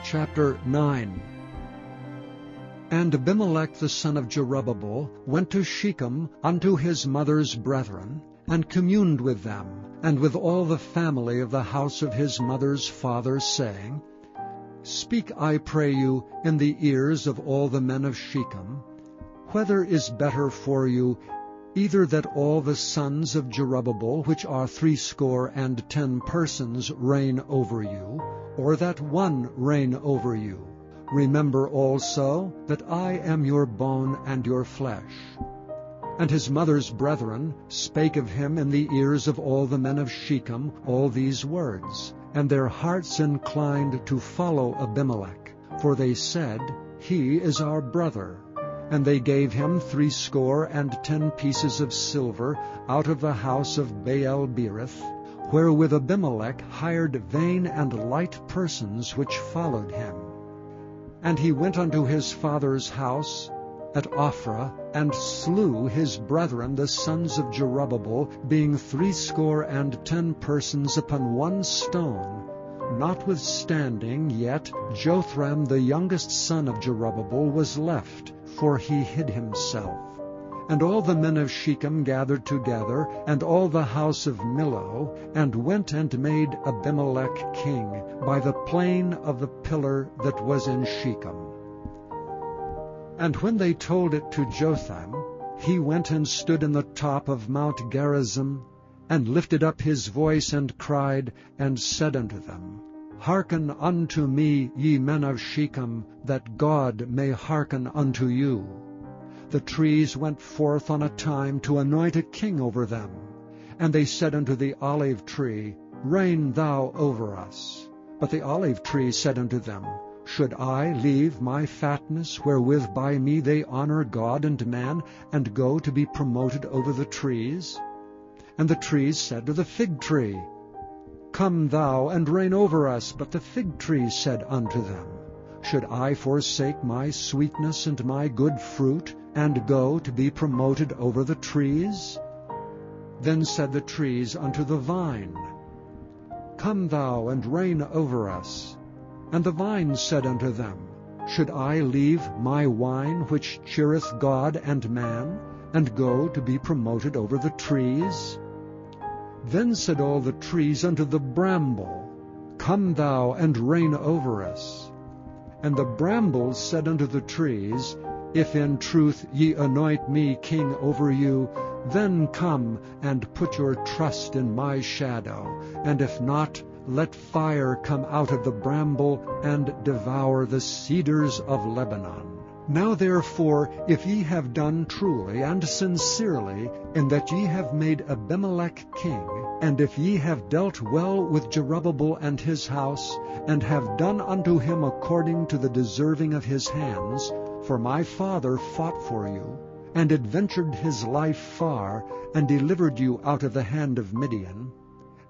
chapter 9. And Abimelech the son of Jerubbaal went to Shechem unto his mother's brethren, and communed with them, and with all the family of the house of his mother's father, saying, Speak, I pray you, in the ears of all the men of Shechem, whether is better for you, either that all the sons of Jerubbaal, which are 80 persons, reign over you, or that one reign over you. Remember also that I am your bone and your flesh. And his mother's brethren spake of him in the ears of all the men of Shechem all these words, and their hearts inclined to follow Abimelech, for they said, He is our brother. And they gave him 80 pieces of silver out of the house of Baal-berith, wherewith Abimelech hired vain and light persons which followed him. And he went unto his father's house at Ophrah, and slew his brethren the sons of Jerubbaal, being 80 persons upon one stone. Notwithstanding, yet Jotham the youngest son of Jerubbaal was left, for he hid himself. And all the men of Shechem gathered together, and all the house of Millo, and went and made Abimelech king, by the plain of the pillar that was in Shechem. And when they told it to Jotham, he went and stood in the top of Mount Gerizim, and lifted up his voice, and cried, and said unto them, Hearken unto me, ye men of Shechem, that God may hearken unto you. The trees went forth on a time to anoint a king over them. And they said unto the olive tree, Reign thou over us. But the olive tree said unto them, Should I leave my fatness, wherewith by me they honor God and man, and go to be promoted over the trees? And the trees said to the fig tree, Come thou and reign over us. But the fig tree said unto them, Should I forsake my sweetness and my good fruit, and go to be promoted over the trees? Then said the trees unto the vine, Come thou and reign over us. And the vine said unto them, Should I leave my wine which cheereth God and man, and go to be promoted over the trees? Then said all the trees unto the bramble, Come thou and reign over us. And the brambles said unto the trees, If in truth ye anoint me king over you, then come and put your trust in my shadow, and if not, let fire come out of the bramble, and devour the cedars of Lebanon. Now therefore, if ye have done truly and sincerely, in that ye have made Abimelech king, and if ye have dealt well with Jerubbaal and his house, and have done unto him according to the deserving of his hands, for my father fought for you, and adventured his life far, and delivered you out of the hand of Midian,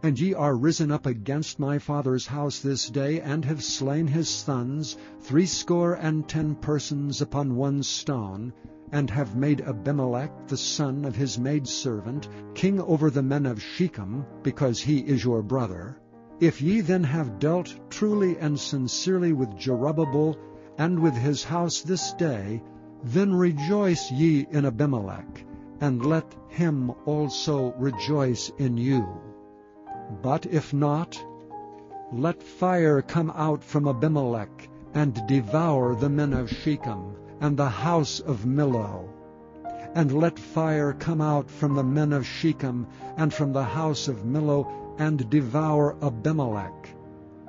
and ye are risen up against my father's house this day, and have slain his sons, 80 persons upon one stone, and have made Abimelech the son of his maidservant king over the men of Shechem, because he is your brother. If ye then have dealt truly and sincerely with Jerubbaal and with his house this day, then rejoice ye in Abimelech, and let him also rejoice in you. But if not, let fire come out from Abimelech, and devour the men of Shechem, and the house of Millo. And let fire come out from the men of Shechem, and from the house of Millo, and devour Abimelech.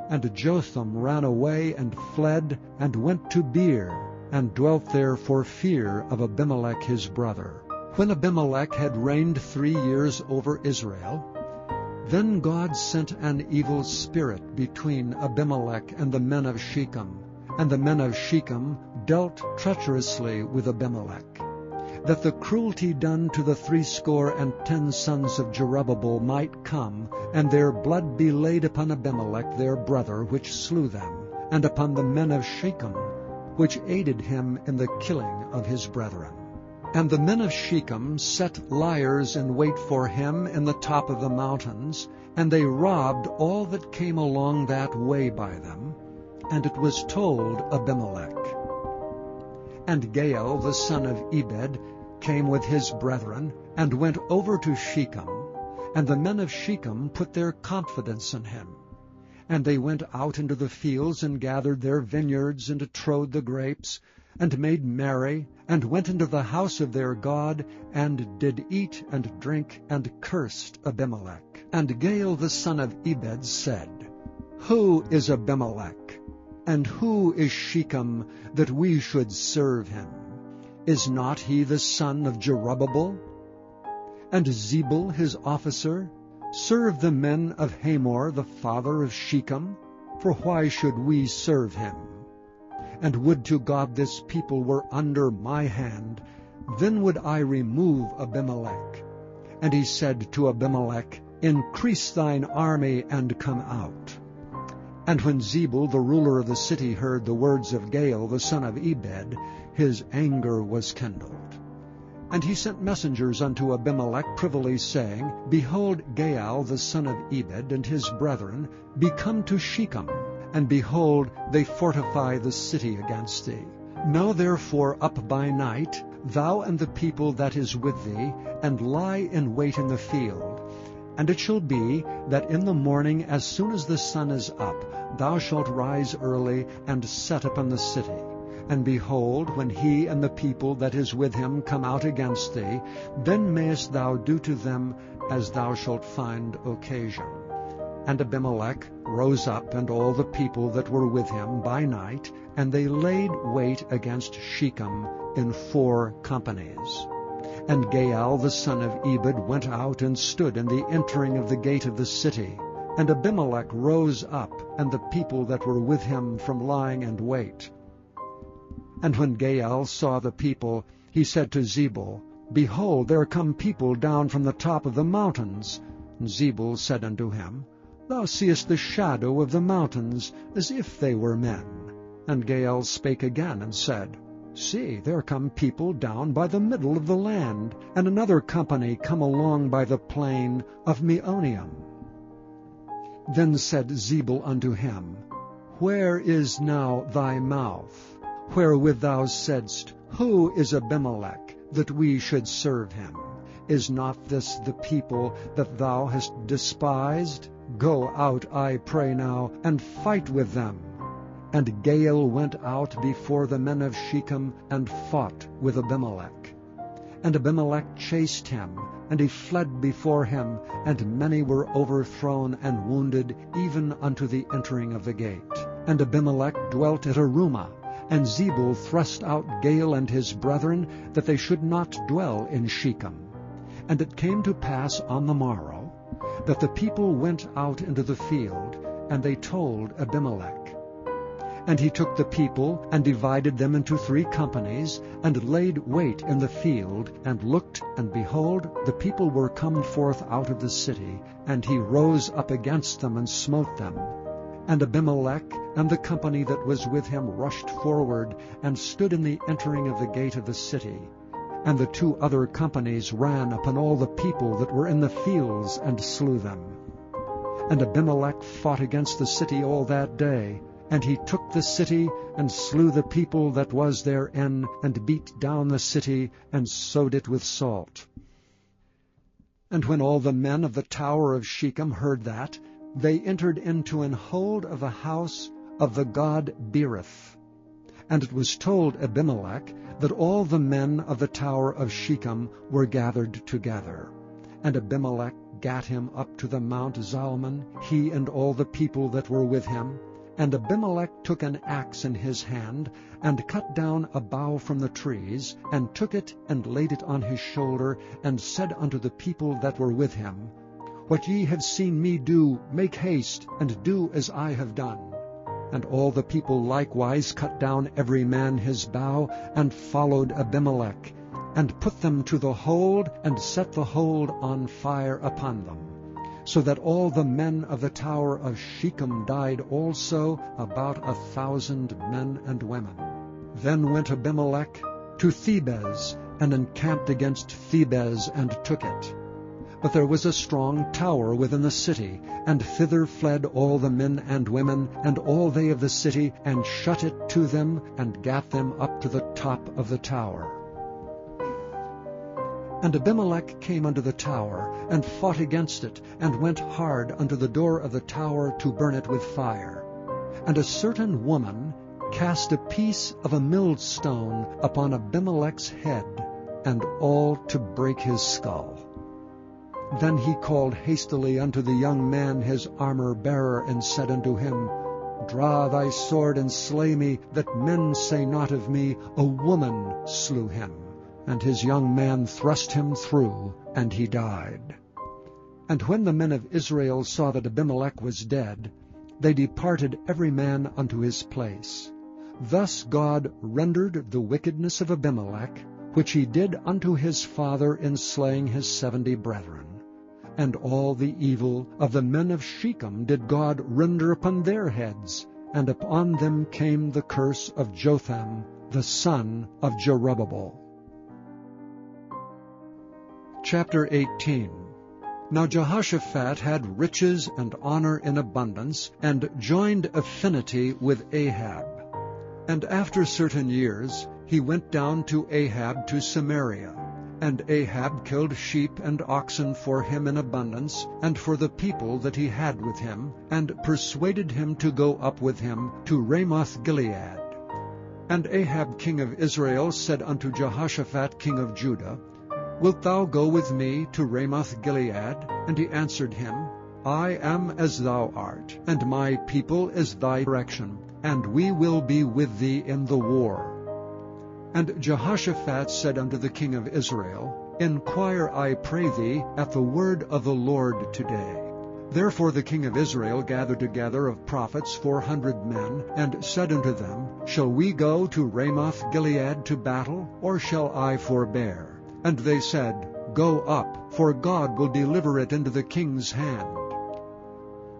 And Jotham ran away, and fled, and went to Beer, and dwelt there for fear of Abimelech his brother. When Abimelech had reigned 3 years over Israel, then God sent an evil spirit between Abimelech and the men of Shechem, and the men of Shechem dealt treacherously with Abimelech, that the cruelty done to the 80 sons of Jerubbaal might come, and their blood be laid upon Abimelech their brother, which slew them, and upon the men of Shechem, which aided him in the killing of his brethren. And the men of Shechem set liers in wait for him in the top of the mountains, and they robbed all that came along that way by them, And it was told Abimelech. And Gaal the son of Ebed came with his brethren, and went over to Shechem. And the men of Shechem put their confidence in him. And they went out into the fields, and gathered their vineyards, and trode the grapes, and made merry, and went into the house of their God, and did eat and drink, and cursed Abimelech. And Gaal the son of Ebed said, Who is Abimelech? And who is Shechem, that we should serve him? Is not he the son of Jerubbaal? And Zebul his officer served the men of Hamor the father of Shechem, for why should we serve him? And would to God this people were under my hand, then would I remove Abimelech. And he said to Abimelech, Increase thine army, and come out. And when Zebul the ruler of the city heard the words of Gaal the son of Ebed, his anger was kindled. And he sent messengers unto Abimelech privily, saying, Behold, Gaal the son of Ebed and his brethren be come to Shechem, and behold, they fortify the city against thee. Know therefore up by night, thou and the people that is with thee, and lie in wait in the field. And it shall be that in the morning, as soon as the sun is up, thou shalt rise early, and set upon the city. And behold, when he and the people that is with him come out against thee, then mayest thou do to them as thou shalt find occasion. And Abimelech rose up, and all the people that were with him by night, and they laid wait against Shechem in 4 companies. And Gaal the son of Ebed went out and stood in the entering of the gate of the city. And Abimelech rose up, and the people that were with him from lying in wait. And when Gaal saw the people, he said to Zebul, Behold, there come people down from the top of the mountains. And Zebul said unto him, Thou seest the shadow of the mountains, as if they were men. And Gaal spake again, and said, See, there come people down by the middle of the land, and another company come along by the plain of Meonium. Then said Zebul unto him, Where is now thy mouth, wherewith thou saidst, Who is Abimelech, that we should serve him? Is not this the people that thou hast despised? Go out, I pray now, and fight with them. And Gaal went out before the men of Shechem, and fought with Abimelech. And Abimelech chased him, and he fled before him, and many were overthrown and wounded, even unto the entering of the gate. And Abimelech dwelt at Arumah, and Zebul thrust out Gaal and his brethren, that they should not dwell in Shechem. And it came to pass on the morrow, that the people went out into the field, and they told Abimelech. And he took the people, and divided them into 3 companies, and laid wait in the field, and looked, and behold, the people were come forth out of the city, and he rose up against them, and smote them. And Abimelech and the company that was with him rushed forward, and stood in the entering of the gate of the city. And the 2 other companies ran upon all the people that were in the fields, and slew them. And Abimelech fought against the city all that day, and he took the city, and slew the people that was therein, and beat down the city, and sowed it with salt. And when all the men of the tower of Shechem heard that, they entered into an hold of the house of the god Berith. And it was told Abimelech that all the men of the tower of Shechem were gathered together. And Abimelech gat him up to the Mount Zalmon, he and all the people that were with him. And Abimelech took an axe in his hand, and cut down a bough from the trees, and took it, and laid it on his shoulder, and said unto the people that were with him, What ye have seen me do, make haste, and do as I have done. And all the people likewise cut down every man his bough, and followed Abimelech, and put them to the hold, and set the hold on fire upon them. So that all the men of the tower of Shechem died also, about 1,000 men and women. Then went Abimelech to Thebez, and encamped against Thebez, and took it. But there was a strong tower within the city, and thither fled all the men and women, and all they of the city, and shut it to them, and gat them up to the top of the tower. And Abimelech came unto the tower, and fought against it, and went hard unto the door of the tower to burn it with fire. And a certain woman cast a piece of a millstone upon Abimelech's head, and all to break his skull. Then he called hastily unto the young man his armor-bearer, and said unto him, Draw thy sword, and slay me, that men say not of me, A woman slew him. And his young man thrust him through, and he died. And when the men of Israel saw that Abimelech was dead, they departed every man unto his place. Thus God rendered the wickedness of Abimelech, which he did unto his father in slaying his 70 brethren. And all the evil of the men of Shechem did God render upon their heads, and upon them came the curse of Jotham, the son of Jerubbabel. Chapter 18. Now Jehoshaphat had riches and honor in abundance, and joined affinity with Ahab. And after certain years he went down to Ahab to Samaria. And Ahab killed sheep and oxen for him in abundance, and for the people that he had with him, and persuaded him to go up with him to Ramoth-Gilead. And Ahab king of Israel said unto Jehoshaphat king of Judah, Wilt thou go with me to Ramoth-Gilead? And he answered him, I am as thou art, and my people is thy direction, and we will be with thee in the war. And Jehoshaphat said unto the king of Israel, Inquire, I pray thee, at the word of the Lord today. Therefore the king of Israel gathered together of prophets 400 men, and said unto them, Shall we go to Ramoth-Gilead to battle, or shall I forbear? And they said, Go up, for God will deliver it into the king's hand.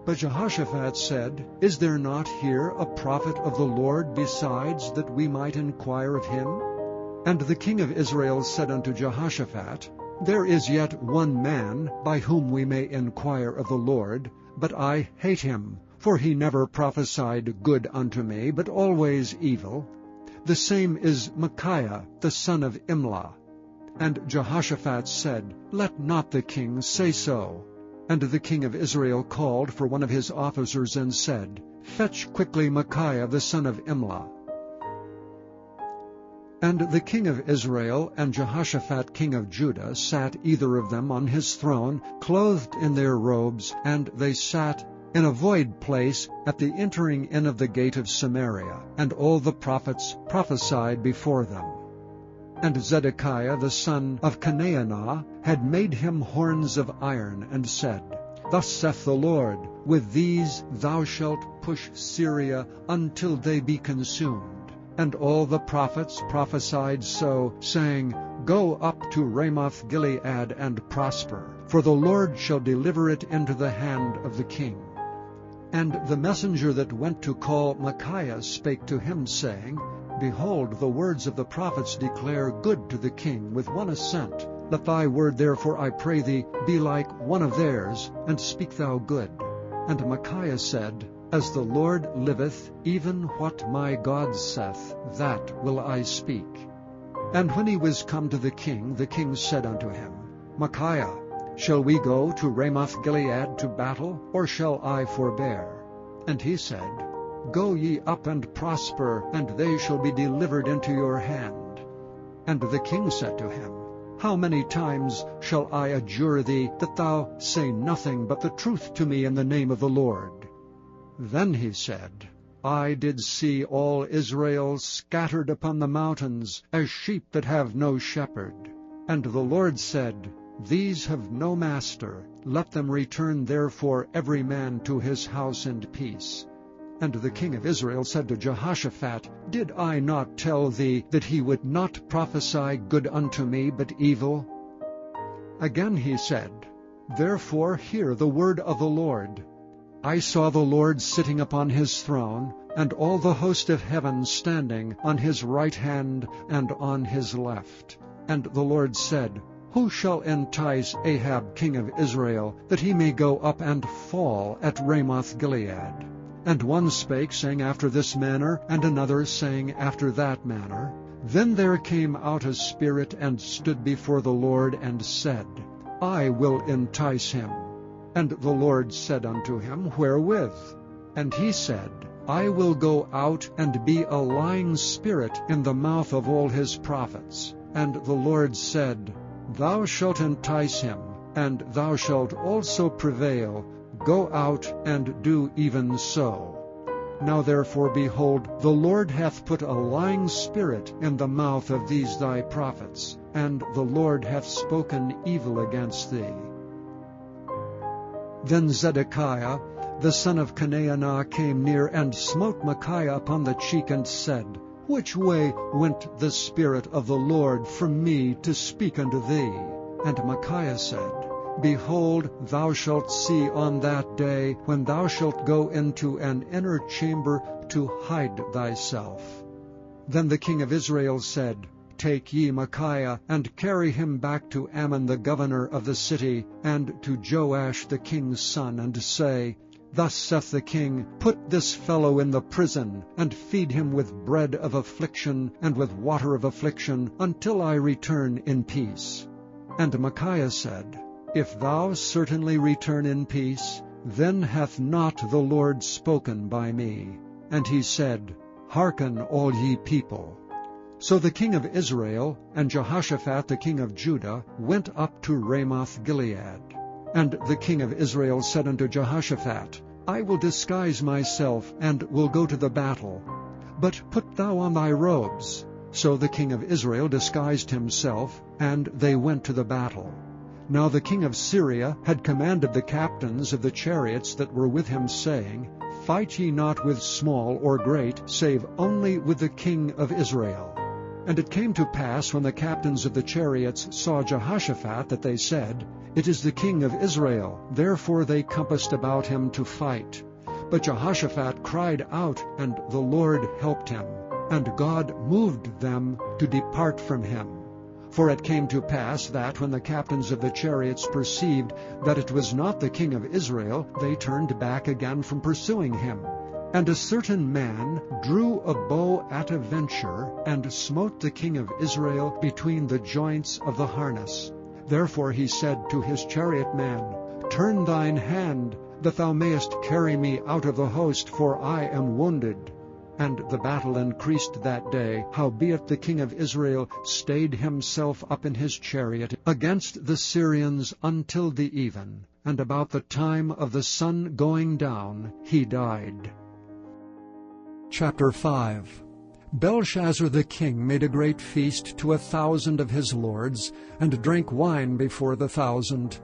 But Jehoshaphat said, Is there not here a prophet of the Lord besides, that we might inquire of him? And the king of Israel said unto Jehoshaphat, There is yet one man by whom we may inquire of the Lord, but I hate him, for he never prophesied good unto me, but always evil. The same is Micaiah, the son of Imlah. And Jehoshaphat said, Let not the king say so. And the king of Israel called for one of his officers, and said, Fetch quickly Micaiah the son of Imlah. And the king of Israel and Jehoshaphat king of Judah sat either of them on his throne, clothed in their robes, and they sat in a void place at the entering in of the gate of Samaria, and all the prophets prophesied before them. And Zedekiah the son of Chenaanah had made him horns of iron, and said, Thus saith the Lord, With these thou shalt push Syria until they be consumed. And all the prophets prophesied so, saying, Go up to Ramoth-Gilead and prosper, for the Lord shall deliver it into the hand of the king. And the messenger that went to call Micaiah spake to him, saying, Behold, the words of the prophets declare good to the king with one assent. Let thy word therefore, I pray thee, be like one of theirs, and speak thou good. And Micaiah said, As the Lord liveth, even what my God saith, that will I speak. And when he was come to the king said unto him, Micaiah, shall we go to Ramoth-Gilead to battle, or shall I forbear? And he said, Go ye up and prosper, and they shall be delivered into your hand. And the king said to him, How many times shall I adjure thee, that thou say nothing but the truth to me in the name of the Lord? Then he said, I did see all Israel scattered upon the mountains, as sheep that have no shepherd. And the Lord said, These have no master, let them return therefore every man to his house in peace. And the king of Israel said to Jehoshaphat, Did I not tell thee that he would not prophesy good unto me, but evil? Again he said, Therefore hear the word of the Lord. I saw the Lord sitting upon his throne, and all the host of heaven standing on his right hand and on his left. And the Lord said, Who shall entice Ahab king of Israel, that he may go up and fall at Ramoth-Gilead? And one spake, saying, After this manner, and another, saying, After that manner. Then there came out a spirit, and stood before the Lord, and said, I will entice him. And the Lord said unto him, Wherewith? And he said, I will go out and be a lying spirit in the mouth of all his prophets. And the Lord said, Thou shalt entice him, and thou shalt also prevail. Go out and do even so. Now therefore, behold, the Lord hath put a lying spirit in the mouth of these thy prophets, and the Lord hath spoken evil against thee. Then Zedekiah the son of Chenaanah came near, and smote Micaiah upon the cheek, and said, Which way went the Spirit of the Lord from me to speak unto thee? And Micaiah said, Behold, thou shalt see on that day, when thou shalt go into an inner chamber to hide thyself. Then the king of Israel said, Take ye Micaiah, and carry him back to Ammon the governor of the city, and to Joash the king's son, and say, Thus saith the king, Put this fellow in the prison, and feed him with bread of affliction, and with water of affliction, until I return in peace. And Micaiah said, If thou certainly return in peace, then hath not the Lord spoken by me. And he said, Hearken, all ye people. So the king of Israel and Jehoshaphat the king of Judah went up to Ramoth-Gilead. And the king of Israel said unto Jehoshaphat, I will disguise myself, and will go to the battle. But put thou on thy robes. So the king of Israel disguised himself, and they went to the battle. Now the king of Syria had commanded the captains of the chariots that were with him, saying, Fight ye not with small or great, save only with the king of Israel. And it came to pass, when the captains of the chariots saw Jehoshaphat, that they said, It is the king of Israel. Therefore they compassed about him to fight. But Jehoshaphat cried out, and the Lord helped him. And God moved them to depart from him. For it came to pass that, when the captains of the chariots perceived that it was not the king of Israel, they turned back again from pursuing him. And a certain man drew a bow at a venture, and smote the king of Israel between the joints of the harness. Therefore he said to his chariot man, Turn thine hand, that thou mayest carry me out of the host, for I am wounded. And the battle increased that day, howbeit the king of Israel stayed himself up in his chariot against the Syrians until the even, and about the time of the sun going down he died. Chapter 5. Belshazzar the king made a great feast to 1,000 of his lords, and drank wine before the 1,000.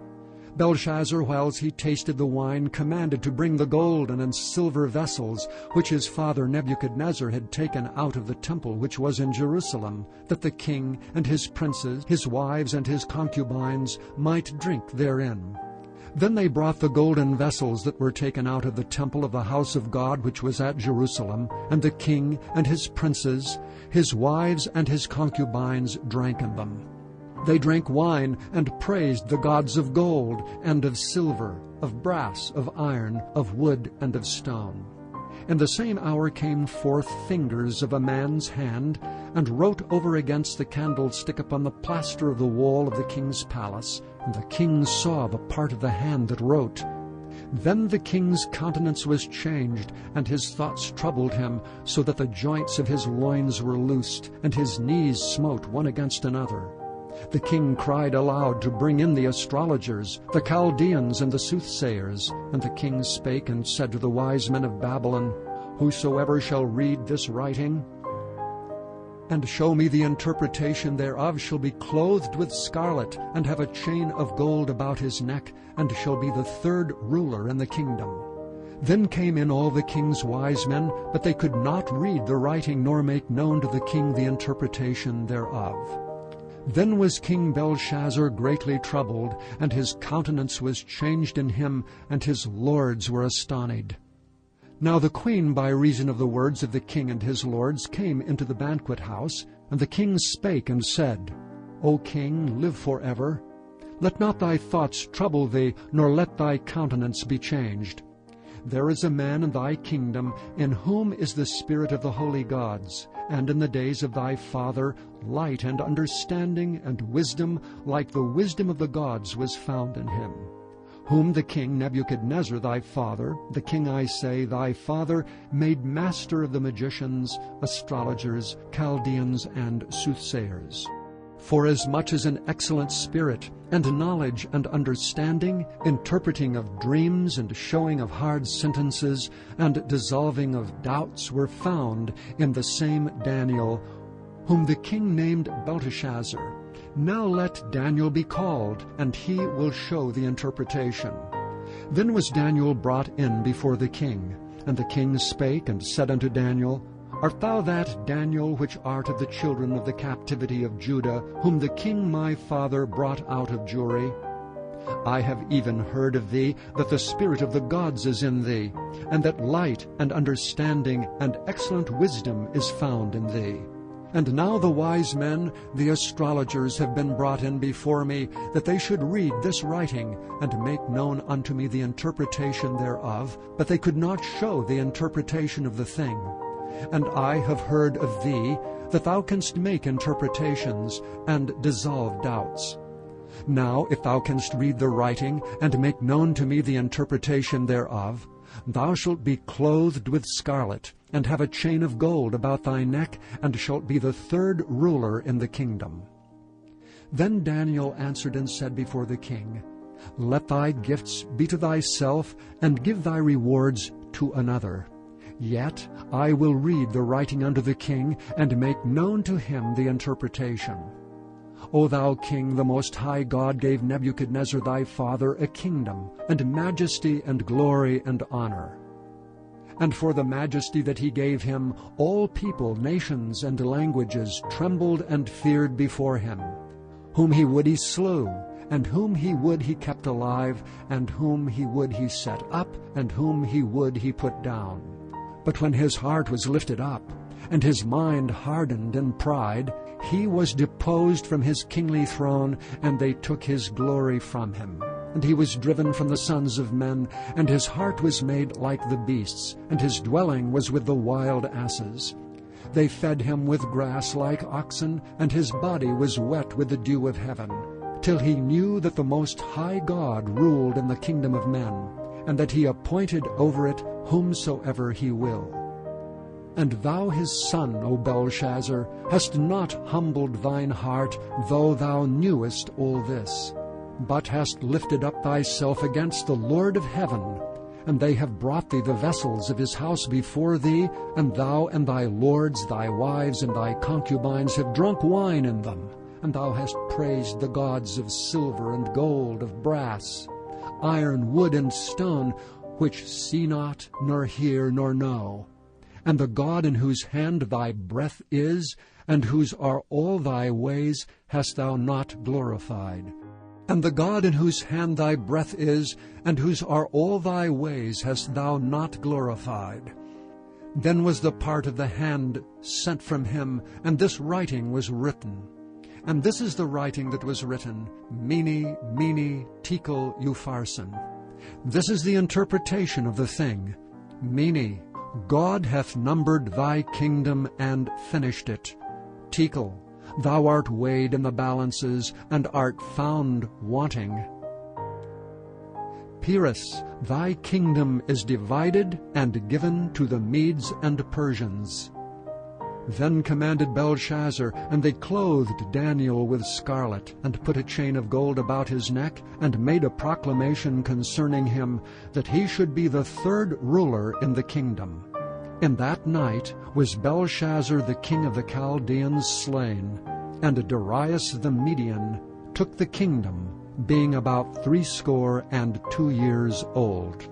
Belshazzar, whiles he tasted the wine, commanded to bring the golden and silver vessels, which his father Nebuchadnezzar had taken out of the temple which was in Jerusalem, that the king and his princes, his wives and his concubines, might drink therein. Then they brought the golden vessels that were taken out of the temple of the house of God which was at Jerusalem, and the king and his princes, his wives and his concubines drank in them. They drank wine, and praised the gods of gold, and of silver, of brass, of iron, of wood, and of stone. In the same hour came forth fingers of a man's hand, and wrote over against the candlestick upon the plaster of the wall of the king's palace. And the king saw the part of the hand that wrote. Then the king's countenance was changed, and his thoughts troubled him, so that the joints of his loins were loosed, and his knees smote one against another. The king cried aloud to bring in the astrologers, the Chaldeans, and the soothsayers. And the king spake and said to the wise men of Babylon, Whosoever shall read this writing, and show me the interpretation thereof, shall be clothed with scarlet, and have a chain of gold about his neck, and shall be the third ruler in the kingdom. Then came in all the king's wise men, but they could not read the writing, nor make known to the king the interpretation thereof. Then was King Belshazzar greatly troubled, and his countenance was changed in him, and his lords were astonied. Now the queen, by reason of the words of the king and his lords, came into the banquet house, and the king spake and said, O king, live forever. Let not thy thoughts trouble thee, nor let thy countenance be changed. There is a man in thy kingdom in whom is the spirit of the holy gods, and in the days of thy father light and understanding and wisdom like the wisdom of the gods was found in him, whom the king Nebuchadnezzar thy father, the king, I say, thy father, made master of the magicians, astrologers, Chaldeans, and soothsayers. Forasmuch as an excellent spirit, and knowledge and understanding, interpreting of dreams and showing of hard sentences, and dissolving of doubts were found in the same Daniel, whom the king named Belteshazzar. Now let Daniel be called, and he will show the interpretation. Then was Daniel brought in before the king, and the king spake and said unto Daniel, Art thou that Daniel which art of the children of the captivity of Judah, whom the king my father brought out of Jewry? I have even heard of thee that the spirit of the gods is in thee, and that light and understanding and excellent wisdom is found in thee. And now the wise men, the astrologers, have been brought in before me, that they should read this writing, and make known unto me the interpretation thereof, but they could not show the interpretation of the thing. And I have heard of thee, that thou canst make interpretations, and dissolve doubts. Now if thou canst read the writing, and make known to me the interpretation thereof, thou shalt be clothed with scarlet, and have a chain of gold about thy neck, and shalt be the third ruler in the kingdom. Then Daniel answered and said before the king, Let thy gifts be to thyself, and give thy rewards to another. Yet I will read the writing unto the king, and make known to him the interpretation. O thou king, the most high God gave Nebuchadnezzar thy father a kingdom, and majesty, and glory, and honor. And for the majesty that he gave him, all people, nations, and languages trembled and feared before him. Whom he would he slew, and whom he would he kept alive, and whom he would he set up, and whom he would he put down. But when his heart was lifted up, and his mind hardened in pride, he was deposed from his kingly throne, and they took his glory from him. And he was driven from the sons of men, and his heart was made like the beasts, and his dwelling was with the wild asses. They fed him with grass like oxen, and his body was wet with the dew of heaven, till he knew that the Most High God ruled in the kingdom of men, and that he appointed over it whomsoever he will. And thou his son, O Belshazzar, hast not humbled thine heart, though thou knewest all this, but hast lifted up thyself against the Lord of heaven. And they have brought thee the vessels of his house before thee, and thou and thy lords, thy wives, and thy concubines have drunk wine in them. And thou hast praised the gods of silver and gold, of brass, iron, wood, and stone, which see not, nor hear, nor know. And the God in whose hand thy breath is, and whose are all thy ways, hast thou not glorified. And the God in whose hand thy breath is, and whose are all thy ways, hast thou not glorified. Then was the part of the hand sent from him, and this writing was written. And this is the writing that was written, Mene, Mene, Tekel, Upharsin. This is the interpretation of the thing. Mene, God hath numbered thy kingdom and finished it. Tekel, thou art weighed in the balances, and art found wanting. Peres, thy kingdom is divided and given to the Medes and Persians. Then commanded Belshazzar, and they clothed Daniel with scarlet, and put a chain of gold about his neck, and made a proclamation concerning him, that he should be the third ruler in the kingdom. In that night was Belshazzar the king of the Chaldeans slain, and Darius the Median took the kingdom, being about 62 years old.